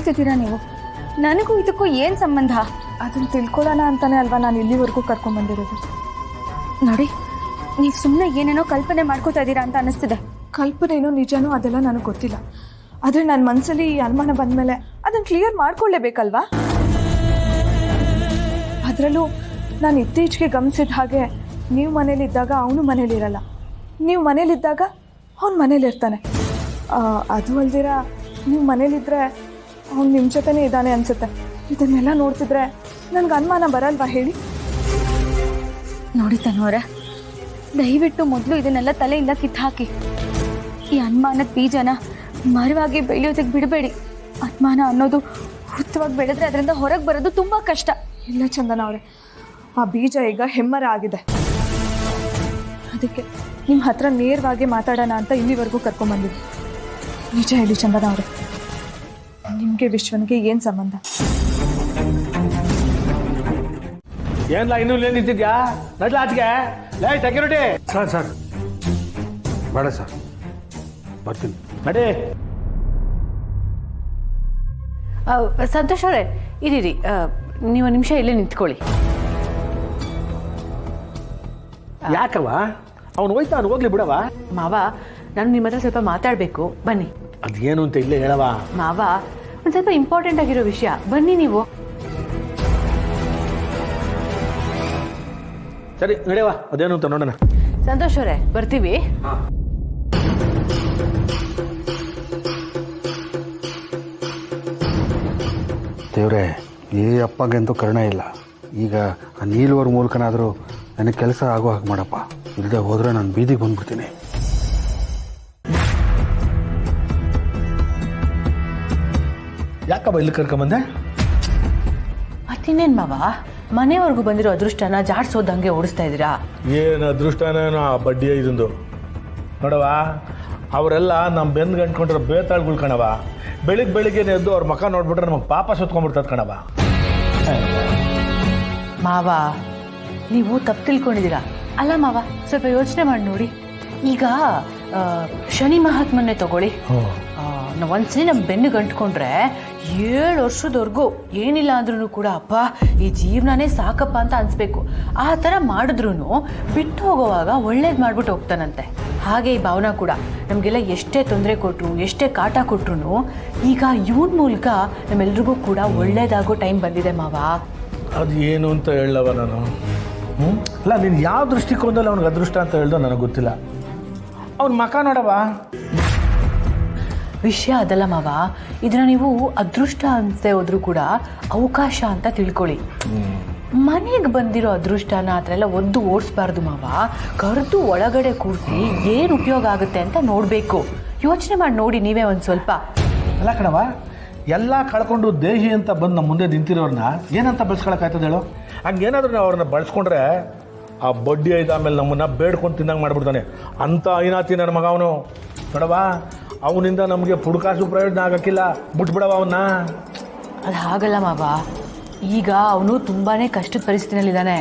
ಹೇಳ್ತಿದ್ದೀರಾ ನೀವು? ನನಗೂ ಇದಕ್ಕೂ ಏನು ಸಂಬಂಧ? ಅದನ್ನು ತಿಳ್ಕೊಳ್ಳೋಣ ಅಂತಾನೆ ಅಲ್ವಾ ನಾನು ಇಲ್ಲಿವರೆಗೂ ಕರ್ಕೊಂಡ್ಬಂದಿರೋದು. ನೋಡಿ, ನೀವು ಸುಮ್ಮನೆ ಏನೇನೋ ಕಲ್ಪನೆ ಮಾಡ್ಕೋತಾ ಇದ್ದೀರಾ ಅಂತ ಅನ್ನಿಸ್ತಿದೆ. ಕಲ್ಪನೆನೋ ನಿಜನೋ ಅದೆಲ್ಲ ನನಗೆ ಗೊತ್ತಿಲ್ಲ. ಆದರೆ ನನ್ನ ಮನಸ್ಸಲ್ಲಿ ಈ ಅನುಮಾನ ಬಂದಮೇಲೆ ಅದನ್ನು ಕ್ಲಿಯರ್ ಮಾಡ್ಕೊಳ್ಳೇಬೇಕಲ್ವಾ? ಅದರಲ್ಲೂ ನಾನು ಇತ್ತೀಚೆಗೆ ಗಮನಿಸಿದ ಹಾಗೆ ನೀವು ಮನೇಲಿದ್ದಾಗ ಅವನು ಮನೇಲಿರಲ್ಲ, ನೀವು ಮನೇಲಿದ್ದಾಗ ಅವ್ನು ಮನೇಲಿರ್ತಾನೆ. ಅದು ಅಲ್ದಿರ ನೀವು ಮನೇಲಿದ್ದರೆ ಅವ್ನು ನಿಮ್ಮ ಜೊತೆನೇ ಇದ್ದಾನೆ ಅನಿಸುತ್ತೆ. ಇದನ್ನೆಲ್ಲ ನೋಡ್ತಿದ್ರೆ ನನಗೆ ಅನುಮಾನ ಬರಲ್ವಾ ಹೇಳಿ? ನೋಡಿ ತನ್ನೋರೆ, ದಯವಿಟ್ಟು ಮೊದಲು ಇದನ್ನೆಲ್ಲ ತಲೆಯಿಂದ ಕಿತ್ತಾಕಿ. ಈ ಅನುಮಾನದ ಬೀಜನ ಮರವಾಗಿ ಬೆಳೆಯೋದಕ್ಕೆ ಬಿಡಬೇಡಿ. ಅನುಮಾನ ಅನ್ನೋದು ಹುತ್ತವಾಗಿ ಬೆಳೆದ್ರೆ ಅದರಿಂದ ಹೊರಗೆ ಬರೋದು ತುಂಬ ಕಷ್ಟ. ಇಲ್ಲ ಚಂದನ ಅವರೇ, ಆ ಬೀಜ ಈಗ ಹೆಮ್ಮರ ಆಗಿದೆ. ಅದಕ್ಕೆ ನಿಮ್ಮ ಹತ್ರ ನೇರವಾಗಿ ಮಾತಾಡೋಣ ಅಂತ ಇಲ್ಲಿವರೆಗೂ ಕರ್ಕೊಂಬಂದಿದ್ದೆ. ನಿಜ ಹೇಳಿ ಚಂದನ ಅವರೇ, ನಿಮಗೆ ವಿಶ್ವನಿಗೆ ಏನು ಸಂಬಂಧ? ಏನ್ಲ ಇನ್ನೂ ನಿಂತಿದ್ಯಾ? ನಡ್ಲ ಆಚೆಗೆ. ಲೈ ಸೆಕ್ಯೂರಿಟಿ. ಸರ್ ಬೇಡ ಸರ್, ಬರ್ತೀನಿ. ನಡಿ. ಸಂತೋಷ್ ಅವರೇ ಇರೀರಿ, ನೀವು ನಿಮಿಷ ಇಲ್ಲೇ ನಿಂತ್ಕೊಳ್ಳಿ. ಯಾಕವ ಅವನು ಹೋಯ್ತಾನು, ಹೋಗ್ಲಿ ಬಿಡವ. ಮಾವ, ನಾನು ನಿಮ್ಮ ಹತ್ರ ಸ್ವಲ್ಪ ಮಾತಾಡಬೇಕು, ಬನ್ನಿ. ಅದೇನು ಅಂತ ಇಲ್ಲೇ ಹೇಳವ. ಮಾವ, ಒಂದು ಸ್ವಲ್ಪ ಇಂಪಾರ್ಟೆಂಟ್ ಆಗಿರೋ ವಿಷಯ, ಬನ್ನಿ ನೀವು. ಸರಿ ನಡೆಯವ, ಅದೇನು ಅಂತ ನೋಡೋಣ. ಸಂತೋಷ್ ಅವರೇ ಬರ್ತೀವಿ. ದೇವ್ರೆ, ಈ ಅಪ್ಪಗಂತೂ ಕರುಣೆ ಇಲ್ಲ. ಈಗ ಆ ನೀಲ್ವರ ಮೂಲಕನಾದರೂ ನನಗೆ ಕೆಲಸ ಆಗೋ ಹಾಗೆ ಮಾಡಪ್ಪ. ಇಲ್ಲದೆ ಹೋದರೆ ನಾನು ಬೀದಿಗೆ ಬಂದ್ಬಿಡ್ತೀನಿ. ಯಾಕಪ್ಪ ಇಲ್ಲಿ ಕರ್ಕೊಂಬಂದೆ? ಮತ್ತಿನ್ನೇನು ಮಾವ, ಮನೆವರೆಗೂ ಬಂದಿರೋ ಅದೃಷ್ಟನ ಜಾಡ್ಸೋದಂಗೆ ಓಡಿಸ್ತಾ ಇದ್ದೀರಾ? ಏನು ಅದೃಷ್ಟನೇನೋ ಆ ಬಡ್ಡಿ ಇದೊಂದು ನೋಡವ. ಅವರೆಲ್ಲ ನಮ್ಮ ಬೆಂದು ಗಂಟ್ಕೊಂಡ್ರೆ ಬೇತಾಳ್ಗಳು ಕಣವ. ಬೆಳಿಗ್ಗೆ ಎದ್ದು ಅವ್ರ ಮಕ್ಕ ನೋಡ್ಬಿಟ್ರೆ ನಮಗೆ ಪಾಪ ಸುತ್ಕೊಂಡ್ಬಿಡ್ತದ ಕಣವ. ಮಾವ, ನೀವು ತಪ್ಪು ತಿಳ್ಕೊಂಡಿದ್ದೀರಾ. ಅಲ್ಲ ಮಾವ, ಸ್ವಲ್ಪ ಯೋಚನೆ ಮಾಡಿ ನೋಡಿ. ಈಗ ಶನಿ ಮಹಾತ್ಮನ್ನೇ ತಗೊಳ್ಳಿ. ನಾವು ಒಂದ್ಸಲಿ ನಮ್ಮ ಬೆನ್ನು ಗಂಟ್ಕೊಂಡ್ರೆ 7 ವರ್ಷದವರೆಗೂ ಏನಿಲ್ಲ ಅಂದ್ರೂ ಕೂಡ ಅಪ್ಪ ಈ ಜೀವನನೇ ಸಾಕಪ್ಪ ಅಂತ ಅನಿಸ್ಬೇಕು. ಆ ಥರ ಮಾಡಿದ್ರೂ ಬಿಟ್ಟು ಹೋಗೋವಾಗ ಒಳ್ಳೇದು ಮಾಡ್ಬಿಟ್ಟು ಹೋಗ್ತಾನಂತೆ. ಹಾಗೆ ಈ ಭಾವನಾ ಕೂಡ ನಮಗೆಲ್ಲ ಎಷ್ಟೇ ತೊಂದರೆ ಕೊಟ್ಟರು, ಎಷ್ಟೇ ಕಾಟ ಕೊಟ್ಟರು ಈಗ ಇವನ ಮೂಲಕ ನಮ್ಮೆಲ್ರಿಗೂ ಕೂಡ ಒಳ್ಳೇದಾಗೋ ಟೈಮ್ ಬಂದಿದೆ ಮಾವ. ಅದು ಏನು ಅಂತ ಹೇಳವ ನಾನು. ಅಲ್ಲ, ನೀನು ಯಾವ ದೃಷ್ಟಿಕೋನದಲ್ಲಿ ಅವ್ನಿಗೆ ಅದೃಷ್ಟ ಅಂತ ಹೇಳ್ದೋ ನನಗೆ ಗೊತ್ತಿಲ್ಲ. ಅವ್ನ ಮಕ ನೋಡವ. ವಿಷಯ ಅದಲ್ಲ ಮಾವ, ಇದನ್ನ ನೀವು ಅದೃಷ್ಟ ಅಂತ ಹೋದ್ರೂ ಕೂಡ ಅವಕಾಶ ಅಂತ ತಿಳ್ಕೊಳ್ಳಿ. ಮನೆಗೆ ಬಂದಿರೋ ಅದೃಷ್ಟನ ಆ ಥರ ಎಲ್ಲ ಒದ್ದು ಓಡಿಸ್ಬಾರ್ದು ಮಾವ. ಕರೆದು ಒಳಗಡೆ ಕೂರಿಸಿ ಏನು ಉಪಯೋಗ ಆಗುತ್ತೆ ಅಂತ ನೋಡಬೇಕು. ಯೋಚನೆ ಮಾಡಿ ನೋಡಿ ನೀವೇ ಒಂದು ಸ್ವಲ್ಪ. ಅಲ್ಲ ಕಣವ, ಎಲ್ಲ ಕಳ್ಕೊಂಡು ದೇಹಿ ಅಂತ ಬಂದು ನಮ್ಮ ಮುಂದೆ ನಿಂತಿರೋರನ್ನ ಏನಂತ ಬೆಳೆಸ್ಕೊಳಕ್ಕಾಯ್ತದೆ ಹೇಳು? ಹಂಗೇನಾದ್ರೂ ನಾವು ಅವ್ರನ್ನ ಬಳಸ್ಕೊಂಡ್ರೆ ಆ ಬಡ್ಡಿ ಐದು ಆಮೇಲೆ ನಮ್ಮನ್ನ ಬೇಡ್ಕೊಂಡು ತಿನ್ನಂಗೆ ಮಾಡ್ಬಿಡ್ತಾನೆ. ಅಂಥ ಐನಾತಿ ನನ್ನ ಮಗ ಅವನು. ನೋಡವ, ಅವನಿಂದ ನಮಗೆ ಪುಡ್ಕಾಸು ಪ್ರಯೋಜನ ಆಗೋಕ್ಕಿಲ್ಲ. ಬಿಟ್ಬಿಡವ ಅವನ್ನ. ಅದು ಹಾಗಲ್ಲ ಮಾವ. ಈಗ ಅವನು ತುಂಬಾ ಕಷ್ಟದ ಪರಿಸ್ಥಿತಿನಲ್ಲಿದ್ದಾನೆ.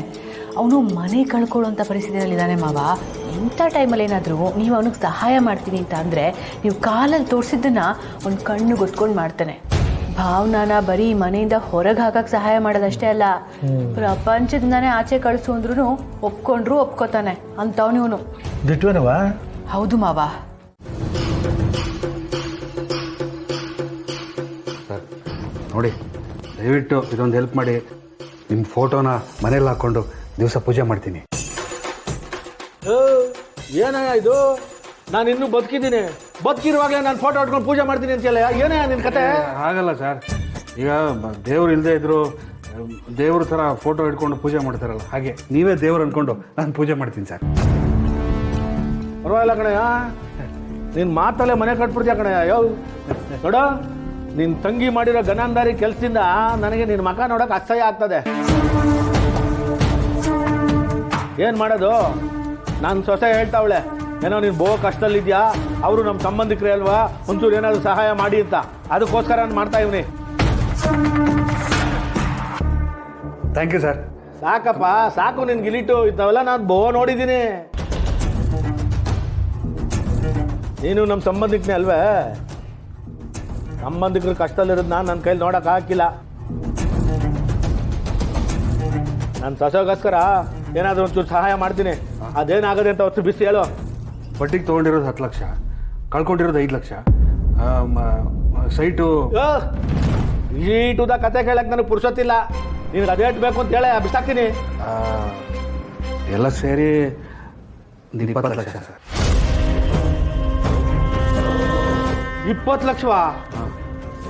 ಅವನು ಮನೆ ಕಳ್ಕೊಳ್ಳೋಂಥ ಪರಿಸ್ಥಿತಿನಲ್ಲಿದ್ದಾನೆ ಮಾವ. ಇಂಥ ಟೈಮಲ್ಲಿ ಏನಾದರೂ ನೀವು ಅವನಿಗೆ ಸಹಾಯ ಮಾಡ್ತೀನಿ ಅಂತ ಅಂದರೆ ನೀವು ಕಾಲಲ್ಲಿ ತೋರಿಸಿದ್ದನ್ನು ಒಂದು ಕಣ್ಣು ಗೊತ್ಕೊಂಡು ಮಾಡ್ತಾನೆ. ಭಾವನಾನ ಬರೀ ಮನೆಯಿಂದ ಹೊರಗೆ ಹಾಕಕ್ಕೆ ಸಹಾಯ ಮಾಡೋದಷ್ಟೇ ಅಲ್ಲ, ಪ್ರಪಂಚದಿಂದಾನೇ ಆಚೆ ಕಳಿಸು ಅಂದ್ರೂ ಒಪ್ಕೊಂಡ್ರು ಒಪ್ಕೋತಾನೆ ಅಂತವನು ಇವನು. ದಿಟ್ವೇನವ? ಹೌದು ಮಾವ. ಸರ್ ನೋಡಿ, ದಯವಿಟ್ಟು ಇದೊಂದು ಹೆಲ್ಪ್ ಮಾಡಿ. ನಿಮ್ಮ ಫೋಟೋನ ಮನೇಲಿ ಹಾಕ್ಕೊಂಡು ದಿವಸ ಪೂಜೆ ಮಾಡ್ತೀನಿ. ಏನಯ್ಯ ಇದು? ನಾನು ಇನ್ನೂ ಬದುಕಿದ್ದೀನಿ. ಬದುಕಿರುವಾಗಲೇ ನಾನು ಫೋಟೋ ಹೊಡ್ಕೊಂಡು ಪೂಜೆ ಮಾಡ್ತೀನಿ ಅಂತೆಲ್ಲ. ಏನಯ್ಯ ನಿನ್ನ ಕತೆ? ಆಗಲ್ಲ ಸರ್. ಈಗ ದೇವ್ರು ಇಲ್ಲದೆ ಇದ್ರು ದೇವ್ರ ಥರ ಫೋಟೋ ಇಟ್ಕೊಂಡು ಪೂಜೆ ಮಾಡ್ತಾರಲ್ಲ, ಹಾಗೆ ನೀವೇ ದೇವ್ರು ಅಂದ್ಕೊಂಡು ನಾನು ಪೂಜೆ ಮಾಡ್ತೀನಿ ಸರ್. ಪರವಾಗಿಲ್ಲ ಕಣಯ್ಯ, ನಿನ್ನ ಮಾತಲ್ಲೇ ಮನೆ ಕಟ್ಬಿಡ್ತೀಯ ಕಣಯ್ಯ. ನೋಡ, ನಿನ್ನ ತಂಗಿ ಮಾಡಿರೋ ಗನಾಂದಾರಿ ಕೆಲಸದಿಂದ ನನಗೆ ನಿನ್ನ ಮಕ ನೋಡೋಕೆ ಅಸಹ್ಯ ಆಗ್ತದೆ. ಏನು ಮಾಡೋದು? ನಾನು ಸೊಸೆ ಹೇಳ್ತಾವಳೆ, ಏನೋ ನೀನು ಬಹು ಕಷ್ಟದಲ್ಲಿದ್ಯಾ, ಅವರು ನಮ್ಮ ಸಂಬಂಧಿಕರೇ ಅಲ್ವಾ, ಒಂಚೂರು ಏನಾದರೂ ಸಹಾಯ ಮಾಡಿ ಅಂತ. ಅದಕ್ಕೋಸ್ಕರ ನಾನು ಮಾಡ್ತಾ ಇವ್ನಿ. Thank you sir. ಸಾಕಪ್ಪ, ಸಾಕು ನಿನ್ಗೆ ಗಿಲಿಟು. ಇಂಥವೆಲ್ಲ ನಾನು ಬಹು ನೋಡಿದ್ದೀನಿ. ನೀನು ನಮ್ಮ ಸಂಬಂಧಿಕನೇ ಅಲ್ವೇ? ಸಂಬಂಧಿಕರು ಕಷ್ಟದಲ್ಲಿರೋದನ್ನ ನನ್ನ ಕೈಲಿ ನೋಡೋಕೆ ಹಾಕಿಲ್ಲ. ನಾನು ಸಸೋಗೋಸ್ಕರ ಏನಾದರೂ ಒಂಚೂರು ಸಹಾಯ ಮಾಡ್ತೀನಿ. ಅದೇನಾಗದೆ ಅಂತ ಹೊತ್ತು ಬಿಸಿ ಹೇಳು. ಬಡ್ಡಿಗೆ ತೊಗೊಂಡಿರೋದು 10 ಲಕ್ಷ, ಕಳ್ಕೊಂಡಿರೋದು 5 ಲಕ್ಷ. ಸೈಟು ಈಟುದ ಕತೆ ಕೇಳಕ್ಕೆ ನನಗೆ ಪುರುಸೊತ್ತಿಲ್ಲ. ನಿನಗೆ ಅದೇಟ್ ಬೇಕು ಅಂತ ಹೇಳಿ ಬಿಸಾಕ್ತೀನಿ. ಎಲ್ಲ ಸೇರಿ 20 ಲಕ್ಷ ಸರ್. 20 ಲಕ್ಷವಾ?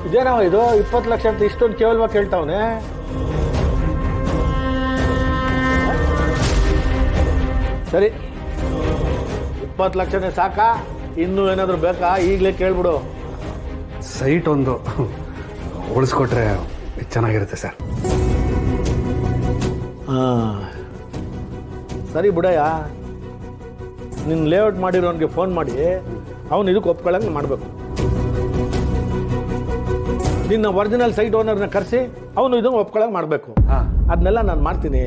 ಇದೇನವ ಇದು 20 ಲಕ್ಷ ಅಂತ ಇಷ್ಟೊಂದು ಕೇವಲವಾಗಿ ಕೇಳ್ತಾವನೆ. ಸರಿ, 20 ಲಕ್ಷನೇ ಸಾಕಾ? ಇನ್ನೂ ಏನಾದರೂ ಬೇಕಾ? ಈಗಲೇ ಕೇಳ್ಬಿಡು. ಸೈಟ್ ಒಂದು ಉಳಿಸ್ಕೊಟ್ರೆ ಚೆನ್ನಾಗಿರುತ್ತೆ ಸರ್. ಹಾಂ ಸರಿ ಬಿಡಯ್ಯ. ನಿನ್ನ ಲೇಔಟ್ ಮಾಡಿರೋನಿಗೆ ಫೋನ್ ಮಾಡಿ ಅವನು ಇದಕ್ಕೆ ಒಪ್ಕೊಳ್ಳಂಗೆ ಮಾಡಬೇಕು. ನಿನ್ನ ಒರಿಜಿನಲ್ ಸೈಟ್ ಓನರ್ನ ಕರೆಸಿ ಅವನು ಇದನ್ನು ಒಪ್ಕೊಳ್ಳಂಗೆ ಮಾಡಬೇಕು. ಅದನ್ನೆಲ್ಲ ನಾನು ಮಾಡ್ತೀನಿ.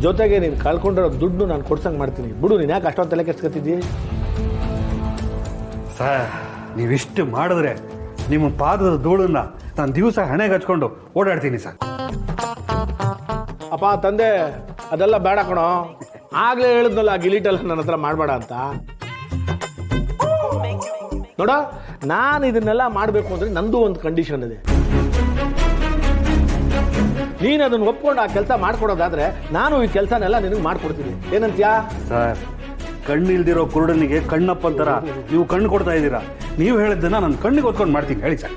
ಜೊತೆಗೆ ನೀನು ಕಳ್ಕೊಂಡಿರೋ ದುಡ್ಡು ನಾನು ಕೊಡ್ಸಂಗೆ ಮಾಡ್ತೀನಿ. ಬಿಡು, ನೀನು ಯಾಕೆ ಅಷ್ಟೊಂದು ತಲೆ ಕೆಡ್ಸ್ಕೊತಿದ್ದಿ? ಸರ್, ನೀವಿಷ್ಟು ಮಾಡಿದ್ರೆ ನಿಮ್ಮ ಪಾದದ ಧೂಳನ್ನ ನಾನು ದಿವಸ ಹಣೆಗೆ ಹಚ್ಕೊಂಡು ಓಡಾಡ್ತೀನಿ ಸರ್. ಅಪ್ಪ ತಂದೆ, ಅದೆಲ್ಲ ಬೇಡ ಕಣೋ. ಆಗಲೇ ಹೇಳಿದ್ನಲ್ಲ ಗಿಲೀಟೆಲ್ಲ ನನ್ನ ಹತ್ರ ಮಾಡಬೇಡ ಅಂತ. ನೋಡ, ನಾನು ಇದನ್ನೆಲ್ಲ ಮಾಡಬೇಕು ಅಂದರೆ ನಂದು ಒಂದು ಕಂಡೀಷನ್ ಇದೆ. ನೀನು ಅದನ್ನು ಒಪ್ಕೊಂಡು ಆ ಕೆಲಸ ಮಾಡ್ಕೊಡೋದಾದ್ರೆ ನಾನು ಈ ಕೆಲಸನೆಲ್ಲ ನಿನಗೆ ಮಾಡ್ಕೊಡ್ತೀನಿ. ಏನಂತ್ಯಾ? ಸರ್, ಕಣ್ಣಿಲ್ದಿರೋ ಕುರುಡನಿಗೆ ಕಣ್ಣಪ್ಪಂತರ ನೀವು ಕಣ್ಣು ಕೊಡ್ತಾ ಇದ್ದೀರಾ. ನೀವು ಹೇಳಿದ್ದನ್ನ ನಾನು ಕಣ್ಣಿಗೆ ಹೊತ್ಕೊಂಡು ಮಾಡ್ತೀನಿ. ಹೇಳಿ ಸರ್.